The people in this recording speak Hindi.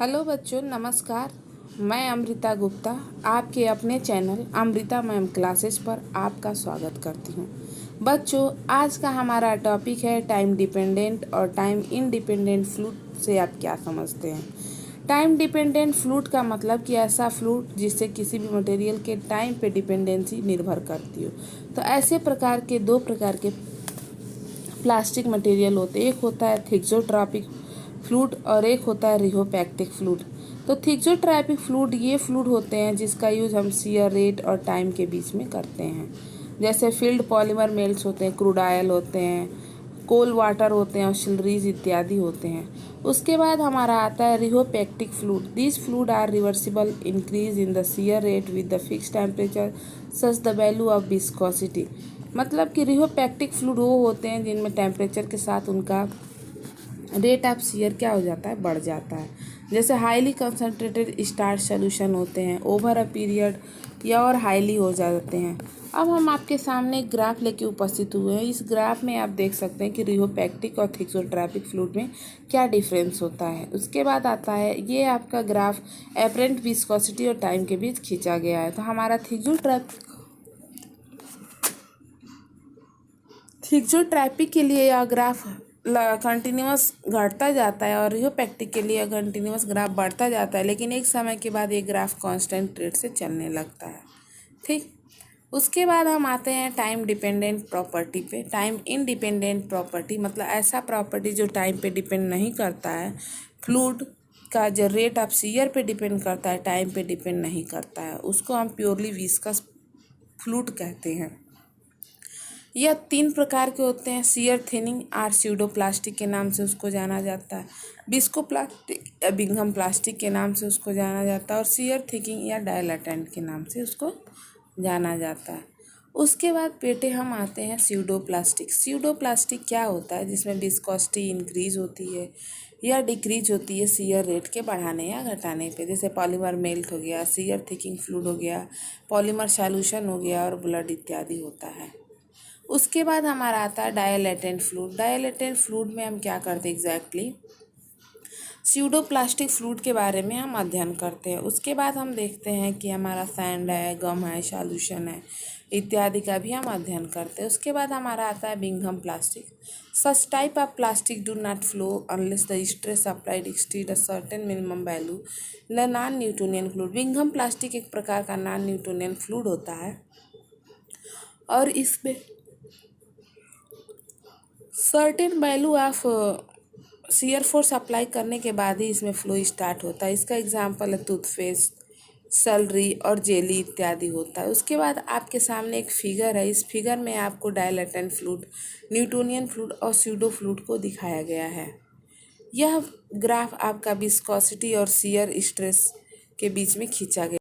हेलो बच्चों, नमस्कार। मैं अमृता गुप्ता आपके अपने चैनल अमृता मैम क्लासेस पर आपका स्वागत करती हूँ। बच्चों, आज का हमारा टॉपिक है टाइम डिपेंडेंट और टाइम इंडिपेंडेंट फ्लूइड से आप क्या समझते हैं। टाइम डिपेंडेंट फ्लूइड का मतलब कि ऐसा फ्लूइड जिससे किसी भी मटेरियल के टाइम पे डिपेंडेंसी निर्भर करती हो। तो ऐसे दो प्रकार के प्लास्टिक मटेरियल होते हैं। एक होता है थिक्सोट्रॉपिक फ्लूइड और एक होता है रिहोपैक्टिक फ्लूइड। तो थिक्सोट्रॉपिक फ्लूइड ये फ्लूइड होते हैं जिसका यूज़ हम शियर रेट और टाइम के बीच में करते हैं। जैसे फील्ड पॉलीमर मेल्ट्स होते हैं, क्रूड ऑयल होते हैं, कोल वाटर होते हैं और स्लरीज इत्यादि होते हैं। उसके बाद हमारा आता है rheopectic fluid. This fluid are reversible increase in the shear rate with the fix temperature such the value of viscosity. मतलब कि रिहोपैक्टिक फ्लूइड वो होते हैं जिनमें टेम्परेचर के साथ उनका रेट ऑफ शियर क्या हो जाता है, बढ़ जाता है। जैसे हाईली कंसनट्रेटेड स्टार्च सोल्यूशन होते हैं, ओवर अ पीरियड या और हाईली हो जाते हैं। अब हम आपके सामने एक ग्राफ लेके उपस्थित हुए हैं। इस ग्राफ में आप देख सकते हैं कि रिहोपैक्टिक और थिक्सोट्रॉपिक फ्लूइड में क्या डिफरेंस होता है। उसके बाद आता है ये आपका ग्राफ एपरेंट विस्कोसिटी और टाइम के बीच खींचा गया है। तो हमारा थिक्सोट्रॉपिक के लिए यह ग्राफ कंटिन्यूअस घटता जाता है और रिहोपैक्टिक के लिए कंटिन्यूअस ग्राफ बढ़ता जाता है, लेकिन एक समय के बाद ये ग्राफ कांस्टेंट रेट से चलने लगता है। ठीक, उसके बाद हम आते हैं टाइम डिपेंडेंट प्रॉपर्टी पे। टाइम इंडिपेंडेंट प्रॉपर्टी मतलब ऐसा प्रॉपर्टी जो टाइम पे डिपेंड नहीं करता है। फ्लूइड का जो रेट ऑफ शियर पे डिपेंड करता है, टाइम पे डिपेंड नहीं करता है, उसको हम प्योरली विस्कस फ्लूइड कहते हैं। यह 3 प्रकार के होते हैं। शियर थिनिंग आर स्यूडोप्लास्टिक के नाम से उसको जाना जाता है, विस्कोप्लास्टिक या बिंघम प्लास्टिक के नाम से उसको जाना जाता है, और शियर थिकिंग या डायलेटेंट के नाम से उसको जाना जाता है। उसके बाद बेटे हम आते हैं स्यूडोप्लास्टिक। स्यूडोप्लास्टिक क्या होता है? जिसमें विस्कोसिटी इंक्रीज होती है या डिक्रीज होती है शियर रेट के बढ़ाने या घटाने पे। जैसे पॉलीमर मेल्ट हो गया, शियर थिकिंग फ्लूइड हो गया, पॉलीमर सॉल्यूशन हो गया और ब्लड इत्यादि होता है। उसके बाद हमारा आता है डायलेटेंट फ्लूइड। डायलेटेंट फ्लूइड में हम क्या करते हैं एग्जैक्टली स्यूडोप्लास्टिक फ्लूइड के बारे में हम अध्ययन करते हैं। उसके बाद हम देखते हैं कि हमारा सैंड है, गम है, सॉल्यूशन है इत्यादि का भी हम अध्ययन करते हैं। उसके बाद हमारा आता है Bingham plastic. Such type of plastic do not flow unless the stress applied exceed a certain minimum value the non Newtonian fluid. Bingham plastic एक प्रकार का नॉन न्यूटोनियन फ्लूइड होता है और इसमें certain value of shear force apply करने के बाद ही इसमें फ्लो स्टार्ट होता है। इसका एग्जांपल है टूथपेस्ट, सैलरी और जेली इत्यादि होता है। उसके बाद आपके सामने एक फिगर है। इस फिगर में आपको डायलेटेंट फ्लूइड, न्यूटोनियन फ्लूइड और स्यूडो फ्लूइड को दिखाया गया है। यह ग्राफ आपका विस्कोसिटी और शियर स्ट्रेस के बीच में खींचा गया।